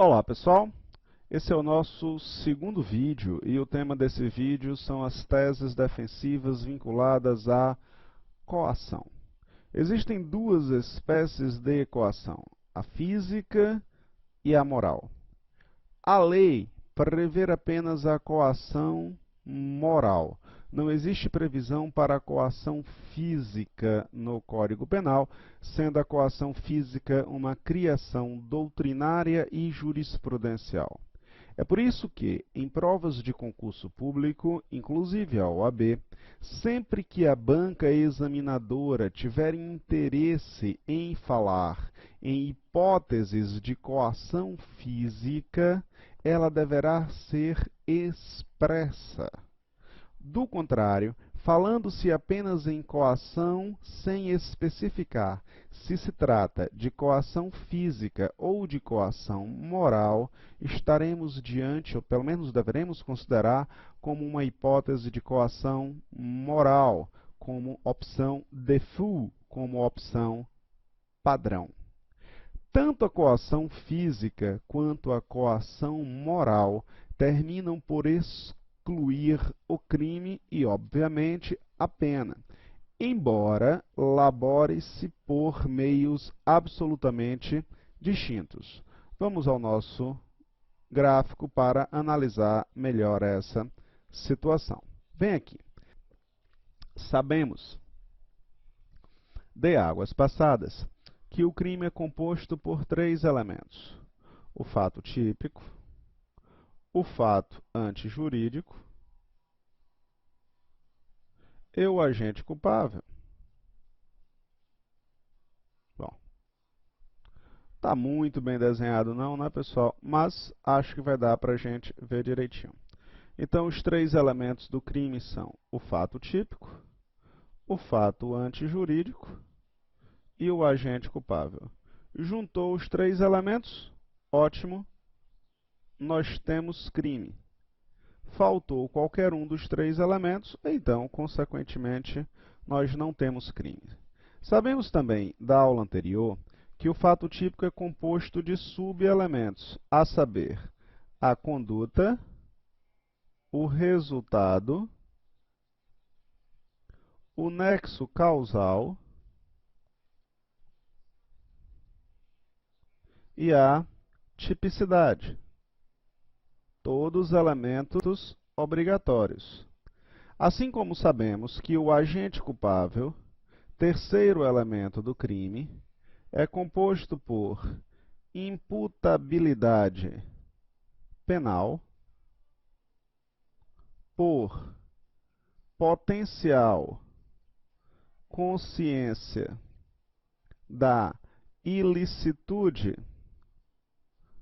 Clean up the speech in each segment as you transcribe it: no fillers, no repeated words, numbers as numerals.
Olá pessoal, esse é o nosso segundo vídeo e o tema desse vídeo são as teses defensivas vinculadas à coação. Existem duas espécies de coação, a física e a moral. A lei prevê apenas a coação moral. Não existe previsão para a coação física no Código Penal, sendo a coação física uma criação doutrinária e jurisprudencial. É por isso que, em provas de concurso público, inclusive a OAB, sempre que a banca examinadora tiver interesse em falar em hipóteses de coação física, ela deverá ser expressa. Do contrário, falando-se apenas em coação sem especificar se se trata de coação física ou de coação moral, estaremos diante, ou pelo menos deveremos considerar, como uma hipótese de coação moral, como opção default, como opção padrão. Tanto a coação física quanto a coação moral terminam por excluir o crime e, obviamente, a pena, embora labore-se por meios absolutamente distintos. Vamos ao nosso gráfico para analisar melhor essa situação. Vem aqui. Sabemos, de águas passadas, que o crime é composto por três elementos: o fato típico, o fato antijurídico e o agente culpável. Bom, tá muito bem desenhado não, né, pessoal? Mas acho que vai dar para a gente ver direitinho. Então, os três elementos do crime são o fato típico, o fato antijurídico e o agente culpável. Juntou os três elementos? Ótimo, nós temos crime. Faltou qualquer um dos três elementos, então, consequentemente, nós não temos crime. Sabemos também, da aula anterior, que o fato típico é composto de subelementos, a saber, a conduta, o resultado, o nexo causal e a tipicidade. Todos elementos obrigatórios. Assim como sabemos que o agente culpável, terceiro elemento do crime, é composto por imputabilidade penal, por potencial consciência da ilicitude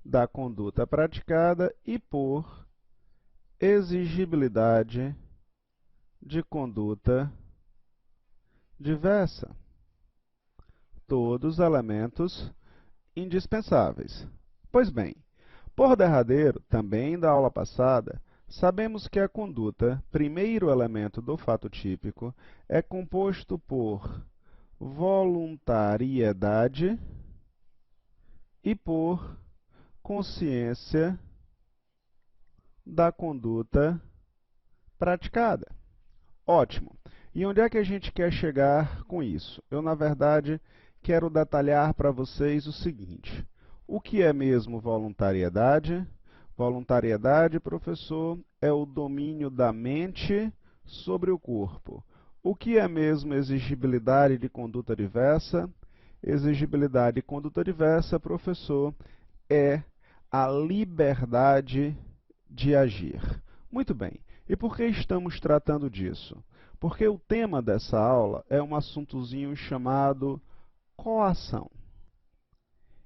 da conduta praticada e por exigibilidade de conduta diversa. Todos elementos indispensáveis. Pois bem, por derradeiro, também da aula passada, sabemos que a conduta, primeiro elemento do fato típico, é composto por voluntariedade e por consciência da conduta praticada. Ótimo. E onde é que a gente quer chegar com isso? Eu, na verdade, quero detalhar para vocês o seguinte. O que é mesmo voluntariedade? Voluntariedade, professor, é o domínio da mente sobre o corpo. O que é mesmo exigibilidade de conduta diversa? Exigibilidade de conduta diversa, professor, é a liberdade de agir. Muito bem. E por que estamos tratando disso? Porque o tema dessa aula é um assuntozinho chamado coação.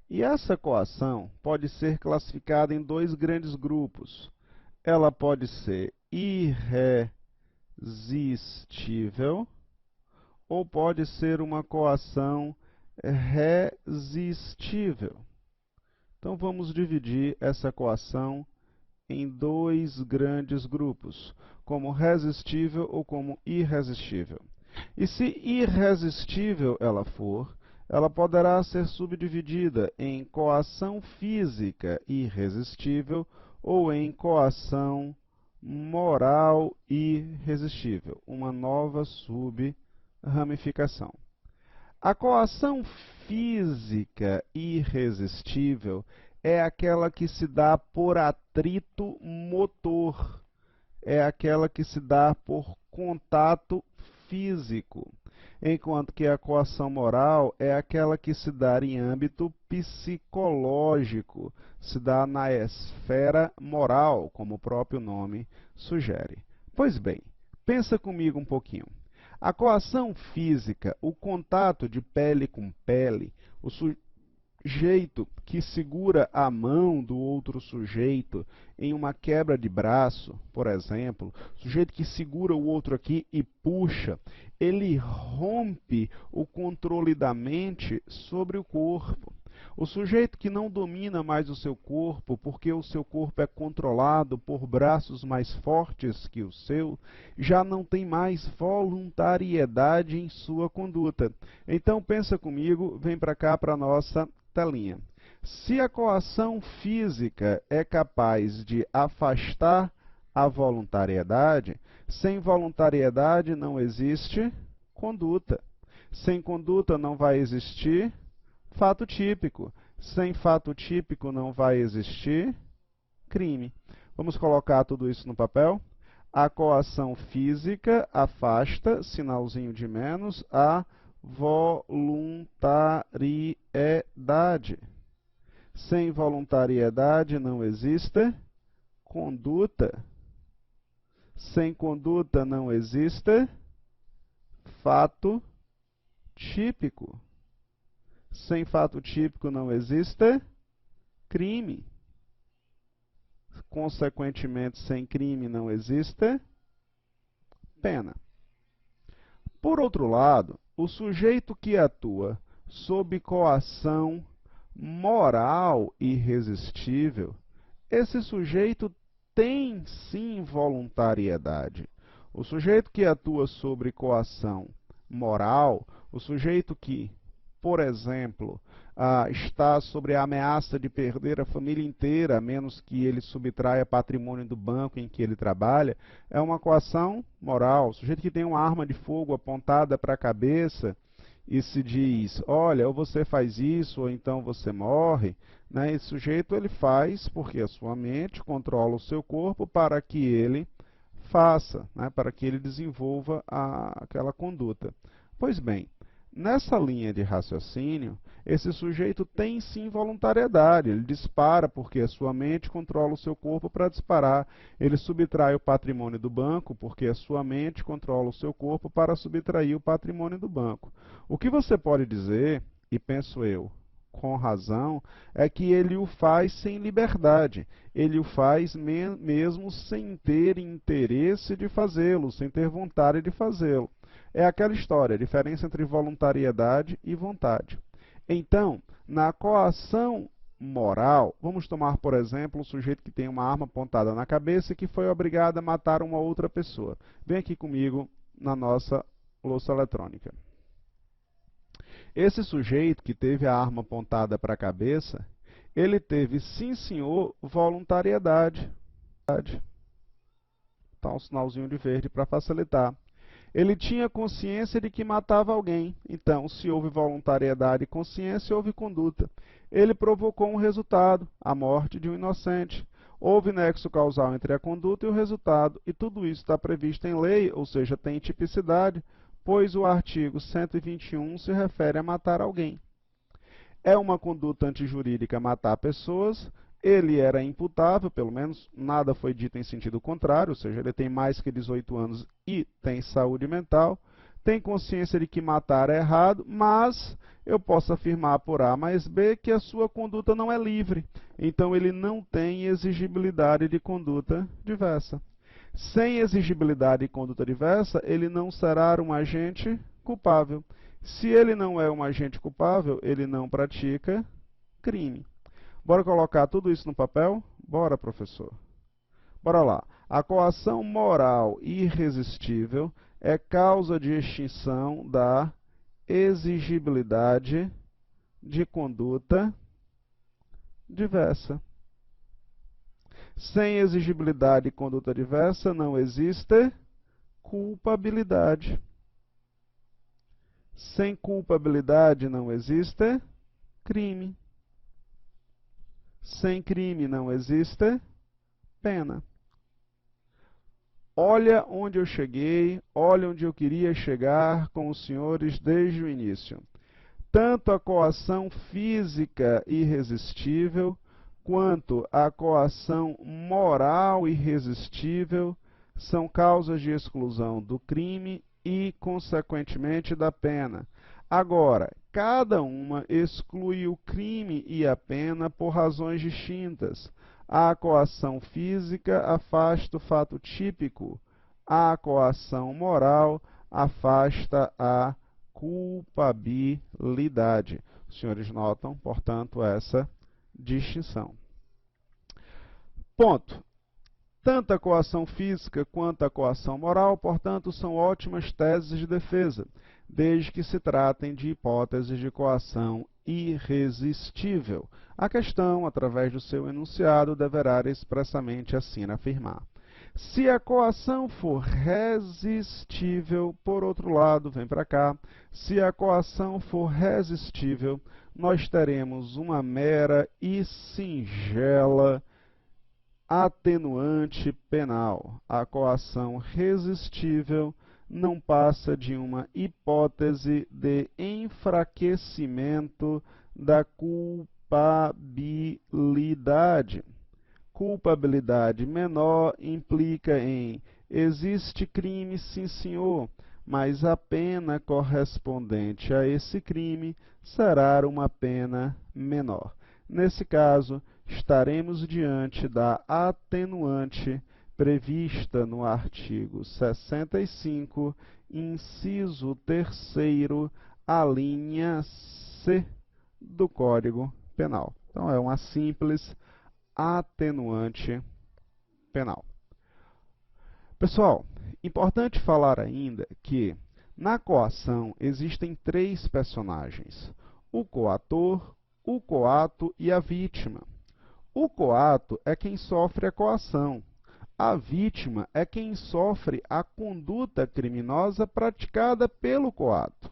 E essa coação pode ser classificada em dois grandes grupos. Ela pode ser irresistível ou pode ser uma coação resistível. Então, vamos dividir essa coação em dois grandes grupos, como resistível ou como irresistível. E se irresistível ela for, ela poderá ser subdividida em coação física irresistível ou em coação moral irresistível, uma nova sub-ramificação. A coação física irresistível é aquela que se dá por atrito motor, é aquela que se dá por contato físico, enquanto que a coação moral é aquela que se dá em âmbito psicológico, se dá na esfera moral, como o próprio nome sugere. Pois bem, pensa comigo um pouquinho. A coação física, o contato de pele com pele, o sujeito que segura a mão do outro sujeito em uma quebra de braço, por exemplo, o sujeito que segura o outro aqui e puxa, ele rompe o controle da mente sobre o corpo. O sujeito que não domina mais o seu corpo, porque o seu corpo é controlado por braços mais fortes que o seu, já não tem mais voluntariedade em sua conduta. Então pensa comigo, vem para cá para a nossa telinha. Se a coação física é capaz de afastar a voluntariedade, sem voluntariedade não existe conduta. Sem conduta não vai existir fato típico. Sem fato típico não vai existir crime. Vamos colocar tudo isso no papel? A coação física afasta, sinalzinho de menos, a voluntariedade. Sem voluntariedade não existe conduta. Sem conduta não existe fato típico. Sem fato típico não existe crime. Consequentemente, sem crime não existe pena. Por outro lado, o sujeito que atua sob coação moral irresistível, esse sujeito tem sim voluntariedade. O sujeito que atua sobre coação moral, o sujeito que, por exemplo, está sobre a ameaça de perder a família inteira, a menos que ele subtraia patrimônio do banco em que ele trabalha, é uma coação moral. O sujeito que tem uma arma de fogo apontada para a cabeça e se diz, olha, ou você faz isso, ou então você morre, né? Esse sujeito ele faz porque a sua mente controla o seu corpo para que ele faça, né? Para que ele desenvolva aquela conduta. Pois bem, nessa linha de raciocínio, esse sujeito tem sim voluntariedade, ele dispara porque a sua mente controla o seu corpo para disparar, ele subtrai o patrimônio do banco porque a sua mente controla o seu corpo para subtrair o patrimônio do banco. O que você pode dizer, e penso eu, com razão, é que ele o faz sem liberdade, ele o faz mesmo sem ter interesse de fazê-lo, sem ter vontade de fazê-lo. É aquela história, a diferença entre voluntariedade e vontade. Então, na coação moral, vamos tomar, por exemplo, um sujeito que tem uma arma apontada na cabeça e que foi obrigado a matar uma outra pessoa. Vem aqui comigo na nossa louça eletrônica. Esse sujeito que teve a arma apontada para a cabeça, ele teve, sim senhor, voluntariedade. Tá um sinalzinho de verde para facilitar. Ele tinha consciência de que matava alguém. Então, se houve voluntariedade e consciência, houve conduta. Ele provocou um resultado, a morte de um inocente. Houve nexo causal entre a conduta e o resultado. E tudo isso está previsto em lei, ou seja, tem tipicidade, pois o artigo 121 se refere a matar alguém. É uma conduta antijurídica matar pessoas. Ele era imputável, pelo menos nada foi dito em sentido contrário, ou seja, ele tem mais que 18 anos e tem saúde mental, tem consciência de que matar é errado, mas eu posso afirmar por A mais B que a sua conduta não é livre, então ele não tem exigibilidade de conduta diversa. Sem exigibilidade de conduta diversa, ele não será um agente culpável. Se ele não é um agente culpável, ele não pratica crime. Bora colocar tudo isso no papel? Bora, professor. Bora lá. A coação moral irresistível é causa de extinção da exigibilidade de conduta diversa. Sem exigibilidade e conduta diversa não existe culpabilidade. Sem culpabilidade não existe crime. Sem crime não existe pena. Olha onde eu cheguei, olha onde eu queria chegar com os senhores desde o início. Tanto a coação física irresistível, quanto a coação moral irresistível são causas de exclusão do crime e, consequentemente, da pena. Agora, cada uma exclui o crime e a pena por razões distintas. A coação física afasta o fato típico, a coação moral afasta a culpabilidade. Os senhores notam, portanto, essa distinção. Ponto. Tanto a coação física quanto a coação moral, portanto, são ótimas teses de defesa, desde que se tratem de hipóteses de coação irresistível. A questão, através do seu enunciado, deverá expressamente assim afirmar. Se a coação for resistível, por outro lado, vem para cá, se a coação for resistível, nós teremos uma mera e singela atenuante penal. A coação resistível não passa de uma hipótese de enfraquecimento da culpabilidade. Culpabilidade menor implica em existe crime, sim senhor, mas a pena correspondente a esse crime será uma pena menor. Nesse caso, estaremos diante da atenuante prevista no artigo 65, inciso 3º, a linha C do Código Penal. Então, é uma simples atenuante penal. Pessoal, importante falar ainda que na coação existem três personagens: o coator, o coato e a vítima. O coato é quem sofre a coação. A vítima é quem sofre a conduta criminosa praticada pelo coato.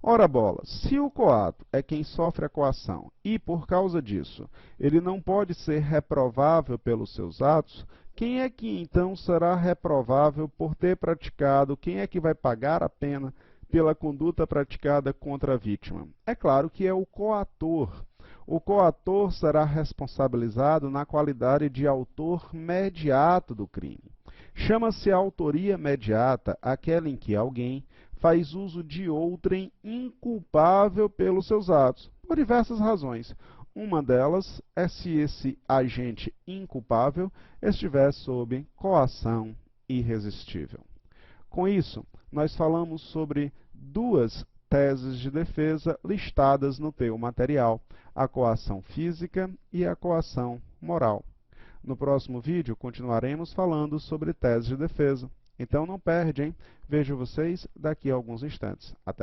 Ora bolas, se o coato é quem sofre a coação e, por causa disso, ele não pode ser reprovável pelos seus atos, quem é que então será reprovável por ter praticado, quem é que vai pagar a pena pela conduta praticada contra a vítima? É claro que é o coator. O coator será responsabilizado na qualidade de autor mediato do crime. Chama-se autoria mediata aquela em que alguém faz uso de outrem inculpável pelos seus atos, por diversas razões. Uma delas é se esse agente inculpável estiver sob coação irresistível. Com isso, nós falamos sobre duas teses de defesa listadas no teu material: a coação física e a coação moral. No próximo vídeo, continuaremos falando sobre teses de defesa. Então não perde, hein? Vejo vocês daqui a alguns instantes. Até já.